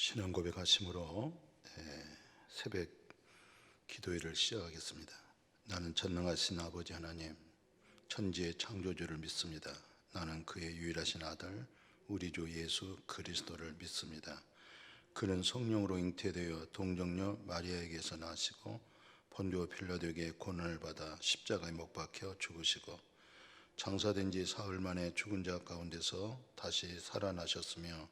신앙 고백하심으로 새벽 기도회를 시작하겠습니다. 나는 전능하신 아버지 하나님, 천지의 창조주를 믿습니다. 나는 그의 유일하신 아들 우리 주 예수 그리스도를 믿습니다. 그는 성령으로 잉태되어 동정녀 마리아에게서 나시고 본디오 빌라도에게 고난을 받아 십자가에 못 박혀 죽으시고 장사된 지 사흘 만에 죽은 자 가운데서 다시 살아나셨으며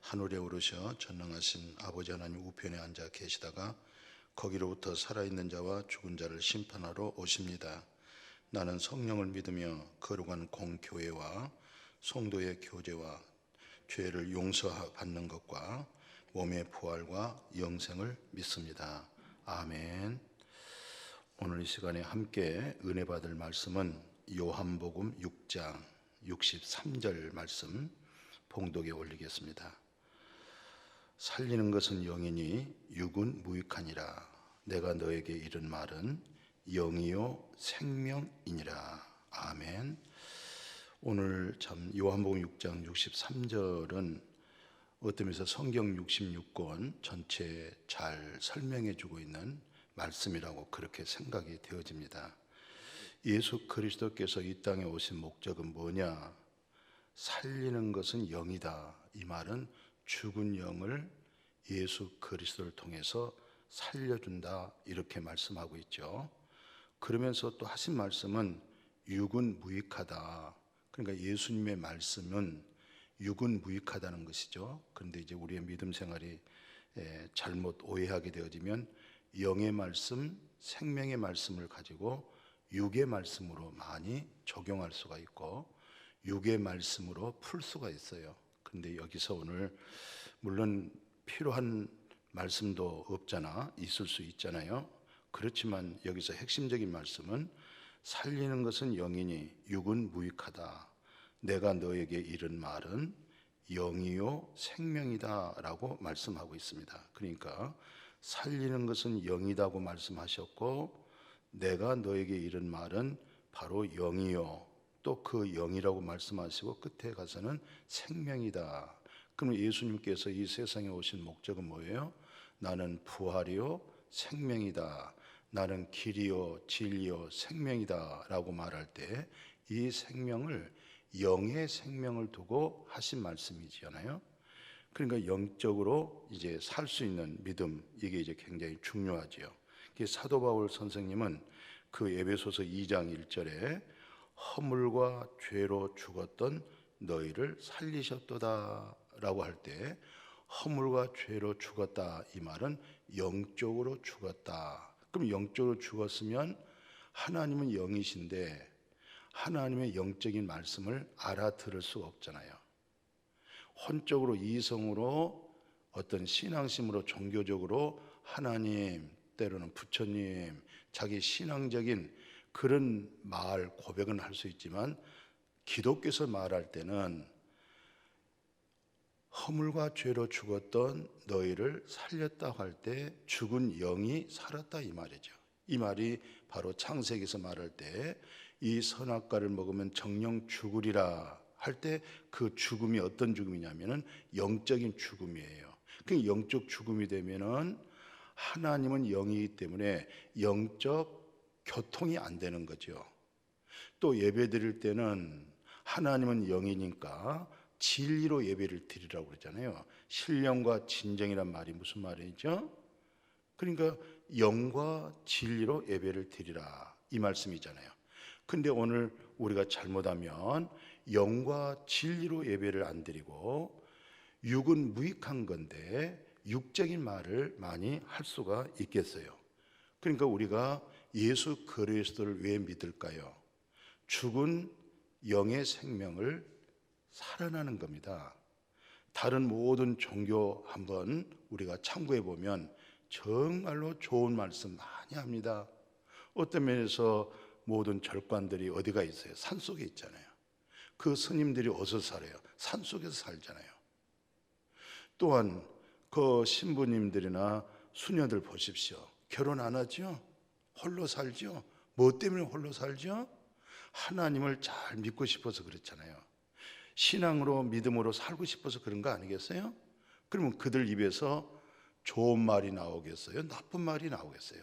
하늘에 오르셔 전능하신 아버지 하나님 우편에 앉아 계시다가 거기로부터 살아있는 자와 죽은 자를 심판하러 오십니다. 나는 성령을 믿으며 거룩한 공교회와 성도의 교제와 죄를 용서받는 것과 몸의 부활과 영생을 믿습니다. 아멘. 오늘 이 시간에 함께 은혜 받을 말씀은 요한복음 6장 63절 말씀 봉독에 올리겠습니다. 살리는 것은 영이니 육은 무익하니라. 내가 너에게 이른 말은 영이요 생명이니라. 아멘. 오늘 참 요한복음 6장 63절은 어떤 면에서 성경 66권 전체 잘 설명해 주고 있는 말씀이라고 그렇게 생각이 되어집니다. 예수 그리스도께서 이 땅에 오신 목적은 뭐냐? 살리는 것은 영이다. 이 말은 죽은 영을 예수 그리스도를 통해서 살려준다, 이렇게 말씀하고 있죠. 그러면서 또 하신 말씀은 육은 무익하다. 그러니까 예수님의 말씀은 육은 무익하다는 것이죠. 그런데 이제 우리의 믿음 생활이 잘못 오해하게 되어지면 영의 말씀, 생명의 말씀을 가지고 육의 말씀으로 많이 적용할 수가 있고 육의 말씀으로 풀 수가 있어요. 그런데 여기서 오늘 물론 필요한 말씀도 없잖아, 있을 수 있잖아요. 그렇지만 여기서 핵심적인 말씀은 살리는 것은 영이니 육은 무익하다. 내가 너에게 이른 말은 영이요 생명이다 라고 말씀하고 있습니다. 그러니까 살리는 것은 영이다고 말씀하셨고 내가 너에게 이른 말은 바로 영이요, 또 그 영이라고 말씀하시고 끝에 가서는 생명이다. 그럼 예수님께서 이 세상에 오신 목적은 뭐예요? 나는 부활이요 생명이다. 나는 길이요 진리요 생명이다 라고 말할 때 이 생명을 영의 생명을 두고 하신 말씀이잖아요. 그러니까 영적으로 이제 살 수 있는 믿음, 이게 이제 굉장히 중요하지요. 사도 바울 선생님은 그 에베소서 2장 1절에 허물과 죄로 죽었던 너희를 살리셨도다 라고 할 때 허물과 죄로 죽었다, 이 말은 영적으로 죽었다. 그럼 영적으로 죽었으면 하나님은 영이신데 하나님의 영적인 말씀을 알아들을 수가 없잖아요. 혼적으로 이성으로 어떤 신앙심으로 종교적으로 하나님, 때로는 부처님, 자기 신앙적인 그런 말 고백은 할 수 있지만 기독교에서 말할 때는 허물과 죄로 죽었던 너희를 살렸다고 할 때 죽은 영이 살았다, 이 말이죠. 이 말이 바로 창세기에서 말할 때 이 선악과를 먹으면 정령 죽으리라 할 때 그 죽음이 어떤 죽음이냐면은 영적인 죽음이에요. 그 영적 죽음이 되면은 하나님은 영이기 때문에 영적 교통이 안 되는 거죠. 또 예배 드릴 때는 하나님은 영이니까 진리로 예배를 드리라고 그러잖아요. 신령과 진정이란 말이 무슨 말이죠? 그러니까 영과 진리로 예배를 드리라, 이 말씀이잖아요. 근데 오늘 우리가 잘못하면 영과 진리로 예배를 안 드리고 육은 무익한 건데 육적인 말을 많이 할 수가 있겠어요. 그러니까 우리가 예수 그리스도를 왜 믿을까요? 죽은 영의 생명을 살아나는 겁니다. 다른 모든 종교 한번 우리가 참고해 보면 정말로 좋은 말씀 많이 합니다. 어떤 면에서 모든 절관들이 어디가 있어요? 산속에 있잖아요. 그 스님들이 어디서 살아요? 산속에서 살잖아요. 또한 그 신부님들이나 수녀들 보십시오. 결혼 안 하죠? 홀로 살죠? 뭐 때문에 홀로 살죠? 하나님을 잘 믿고 싶어서 그렇잖아요. 신앙으로 믿음으로 살고 싶어서 그런 거 아니겠어요? 그러면 그들 입에서 좋은 말이 나오겠어요? 나쁜 말이 나오겠어요?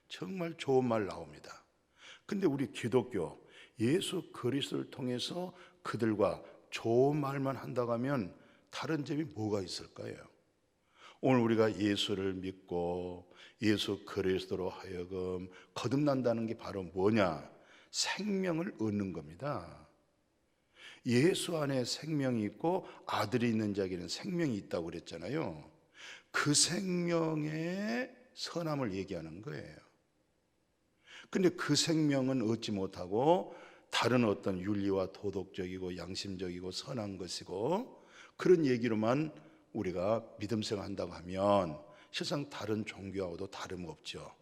정말 좋은 말 나옵니다. 근데 우리 기독교 예수 그리스도를 통해서 그들과 좋은 말만 한다고 하면 다른 점이 뭐가 있을까요? 오늘 우리가 예수를 믿고 예수 그리스도로 하여금 거듭난다는 게 바로 뭐냐? 생명을 얻는 겁니다. 예수 안에 생명이 있고 아들이 있는 자에게는 생명이 있다고 그랬잖아요. 그 생명의 선함을 얘기하는 거예요. 근데 그 생명은 얻지 못하고 다른 어떤 윤리와 도덕적이고 양심적이고 선한 것이고 그런 얘기로만 우리가 믿음 생활한다고 하면 세상 다른 종교하고도 다름없죠.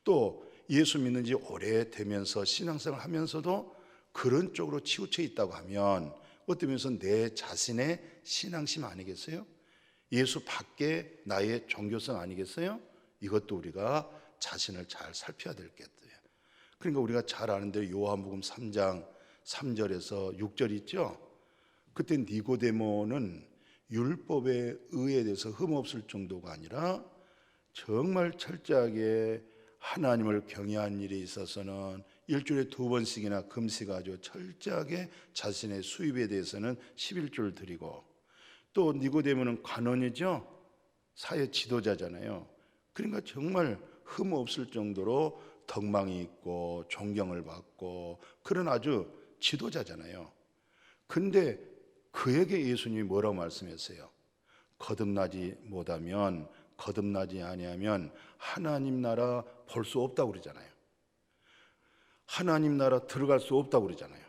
또 예수 믿는 지 오래되면서 신앙생활 하면서도 그런 쪽으로 치우쳐 있다고 하면 어떤 면에서 내 자신의 신앙심 아니겠어요? 예수 밖에 나의 종교성 아니겠어요? 이것도 우리가 자신을 잘 살펴야 되겠어요. 그러니까 우리가 잘 아는 대로 요한복음 3장 3절에서 6절 있죠? 그때 니고데모는 율법의 의에 대해서 흠없을 정도가 아니라 정말 철저하게 하나님을 경외한 일에 있어서는 일주일에 2번씩이나 금식하죠. 철저하게 자신의 수입에 대해서는 11조를 드리고, 또 니고데모는 관원이죠. 사회 지도자잖아요. 그러니까 정말 흠없을 정도로 덕망이 있고 존경을 받고 그런 아주 지도자잖아요. 근데 그에게 예수님이 뭐라고 말씀했어요? 거듭나지 못하면, 거듭나지 아니하면 하나님 나라 볼 수 없다고 그러잖아요. 하나님 나라 들어갈 수 없다고 그러잖아요.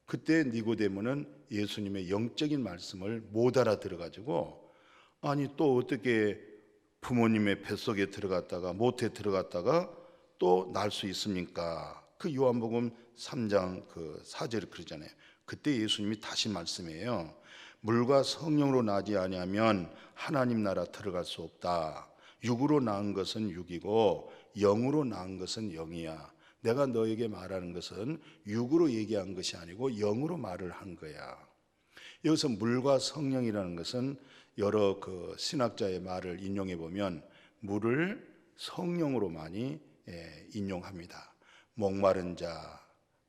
그때 니고데모는 예수님의 영적인 말씀을 못 알아들어가지고, 아니 또 어떻게 부모님의 뱃속에 들어갔다가 모태에 들어갔다가 또 날 수 있습니까? 그 요한복음 3장 그 4절에 그러잖아요. 그때 예수님이 다시 말씀해요. 물과 성령으로 나지 아니하면 하나님 나라 들어갈 수 없다. 육으로 낳은 것은 육이고 영으로 낳은 것은 영이야. 내가 너에게 말하는 것은 육으로 얘기한 것이 아니고 영으로 말을 한 거야. 여기서 물과 성령이라는 것은 여러 그 신학자의 말을 인용해 보면 물을 성령으로 많이 인용합니다. 목마른 자,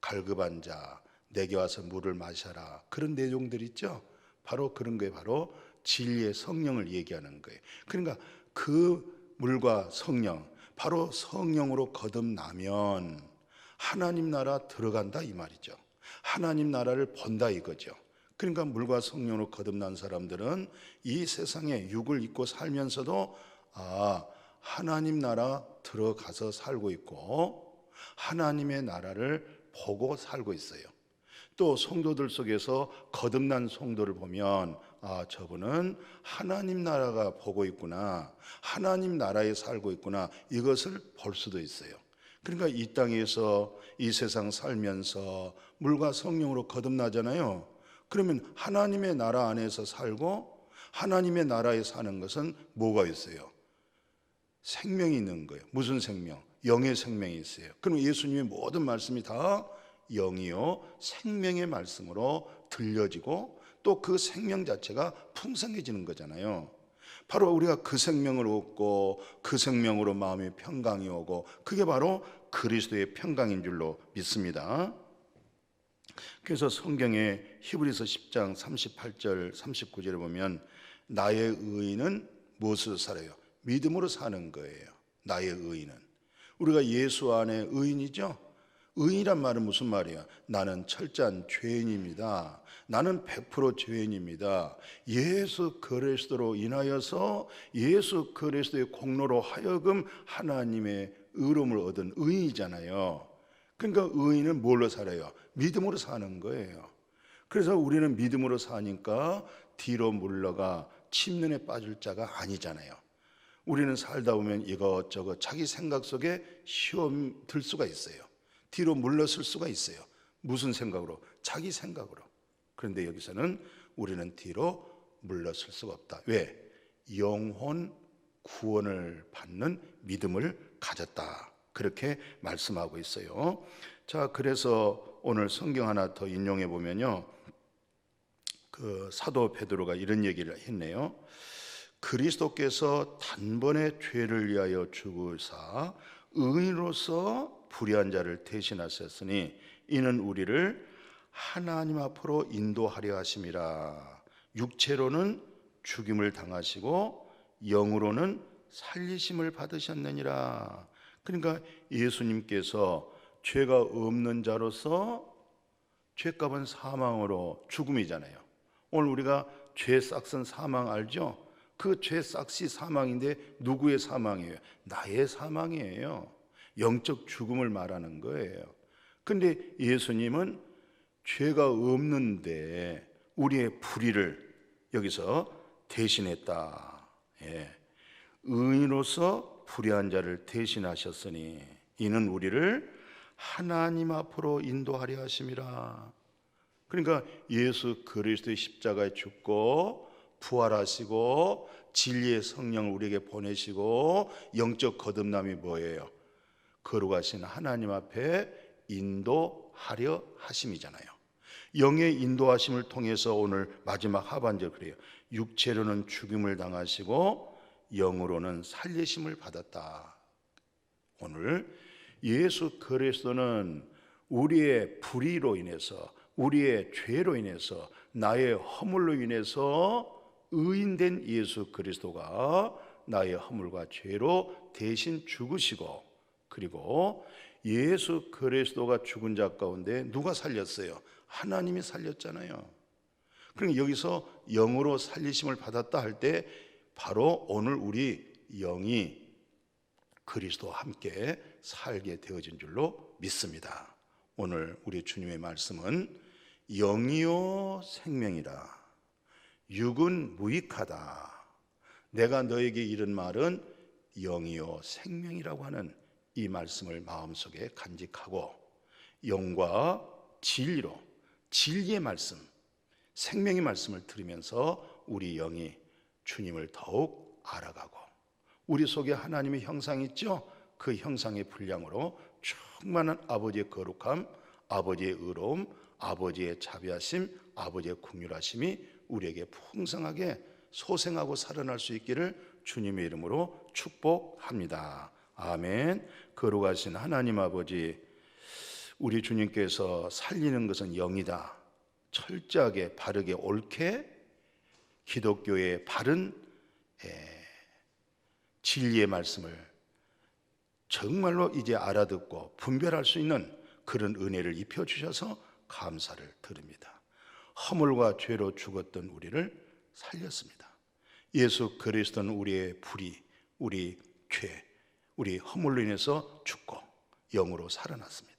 갈급한 자, 내게 와서 물을 마셔라. 그런 내용들 있죠. 바로 그런 게 바로 진리의 성령을 얘기하는 거예요. 그러니까 그 물과 성령, 바로 성령으로 거듭나면 하나님 나라 들어간다 이 말이죠. 하나님 나라를 본다 이거죠. 그러니까 물과 성령으로 거듭난 사람들은 이 세상에 육을 입고 살면서도 하나님 나라 들어가서 살고 있고 하나님의 나라를 보고 살고 있어요. 또 성도들 속에서 거듭난 성도를 보면 저분은 하나님 나라가 보고 있구나, 하나님 나라에 살고 있구나, 이것을 볼 수도 있어요. 그러니까 이 땅에서 이 세상 살면서 물과 성령으로 거듭나잖아요. 그러면 하나님의 나라 안에서 살고 하나님의 나라에 사는 것은 뭐가 있어요? 생명이 있는 거예요. 무슨 생명? 영의 생명이 있어요. 그럼 예수님의 모든 말씀이 다 영이요 생명의 말씀으로 들려지고 또 그 생명 자체가 풍성해지는 거잖아요. 바로 우리가 그 생명을 얻고 그 생명으로 마음의 평강이 오고 그게 바로 그리스도의 평강인 줄로 믿습니다. 그래서 성경에 히브리서 10장 38절 39절에 보면 나의 의인은 무엇으로 살아요? 믿음으로 사는 거예요. 나의 의인은 우리가 예수 안에 의인이죠. 의인이란 말은 무슨 말이야? 나는 철저한 죄인입니다. 나는 100% 죄인입니다. 예수 그리스도로 인하여서 예수 그리스도의 공로로 하여금 하나님의 의로움을 얻은 의인이잖아요. 그러니까 의인은 뭘로 살아요? 믿음으로 사는 거예요. 그래서 우리는 믿음으로 사니까 뒤로 물러가 침륜에 빠질 자가 아니잖아요. 우리는 살다 보면 이것저것 자기 생각 속에 시험 들 수가 있어요. 뒤로 물러설 수가 있어요. 무슨 생각으로? 자기 생각으로. 그런데 여기서는 우리는 뒤로 물러설 수가 없다. 왜? 영혼 구원을 받는 믿음을 가졌다. 그렇게 말씀하고 있어요. 자, 그래서 오늘 성경 하나 더 인용해 보면요. 그 사도 베드로가 이런 얘기를 했네요. 그리스도께서 단번에 죄를 위하여 죽으사 의인으로서 불의한 자를 대신하셨으니 이는 우리를 하나님 앞으로 인도하려 하심이라. 육체로는 죽임을 당하시고 영으로는 살리심을 받으셨느니라. 그러니까 예수님께서 죄가 없는 자로서 죄값은 사망으로 죽음이잖아요. 오늘 우리가 죄 싹은 사망 알죠? 그 죄 싹이 사망인데 누구의 사망이에요? 나의 사망이에요. 영적 죽음을 말하는 거예요. 근데 예수님은 죄가 없는데 우리의 불의를 여기서 대신했다. 의인으로서 불의한 자를 대신하셨으니 이는 우리를 하나님 앞으로 인도하려 하심이라. 그러니까 예수 그리스도의 십자가에 죽고 부활하시고 진리의 성령을 우리에게 보내시고 영적 거듭남이 뭐예요? 거룩하신 하나님 앞에 인도하려 하심이잖아요. 영의 인도하심을 통해서 오늘 마지막 하반절 그래요. 육체로는 죽임을 당하시고 영으로는 살리심을 받았다. 오늘 예수 그리스도는 우리의 불의로 인해서, 우리의 죄로 인해서, 나의 허물로 인해서 의인된 예수 그리스도가 나의 허물과 죄로 대신 죽으시고, 그리고 예수 그리스도가 죽은 자 가운데 누가 살렸어요? 하나님이 살렸잖아요. 그러니까 여기서 영으로 살리심을 받았다 할 때 바로 오늘 우리 영이 그리스도와 함께 살게 되어진 줄로 믿습니다. 오늘 우리 주님의 말씀은 영이요 생명이라 육은 무익하다. 내가 너에게 이른 말은 영이요 생명이라고 하는 이 말씀을 마음속에 간직하고 영과 진리로 진리의 말씀, 생명의 말씀을 들으면서 우리 영이 주님을 더욱 알아가고 우리 속에 하나님의 형상이 있죠? 그 형상의 분량으로 충만한 아버지의 거룩함, 아버지의 의로움, 아버지의 자비하심, 아버지의 긍휼하심이 우리에게 풍성하게 소생하고 살아날 수 있기를 주님의 이름으로 축복합니다. 아멘. 거룩하신 하나님 아버지, 우리 주님께서 살리는 것은 영이다. 철저하게 바르게 옳게 기독교의 바른 진리의 말씀을 정말로 이제 알아듣고 분별할 수 있는 그런 은혜를 입혀주셔서 감사를 드립니다. 허물과 죄로 죽었던 우리를 살렸습니다. 예수 그리스도는 우리의 불의, 우리 죄, 우리 허물로 인해서 죽고 영으로 살아났습니다.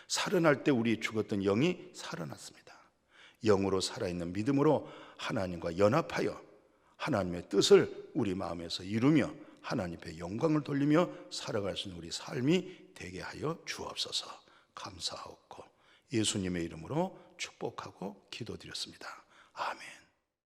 살아날 때 우리 죽었던 영이 살아났습니다. 영으로 살아있는 믿음으로 하나님과 연합하여 하나님의 뜻을 우리 마음에서 이루며 하나님의 영광을 돌리며 살아갈 수 있는 우리 삶이 되게 하여 주옵소서. 감사하고 예수님의 이름으로 축복하고 기도드렸습니다. 아멘.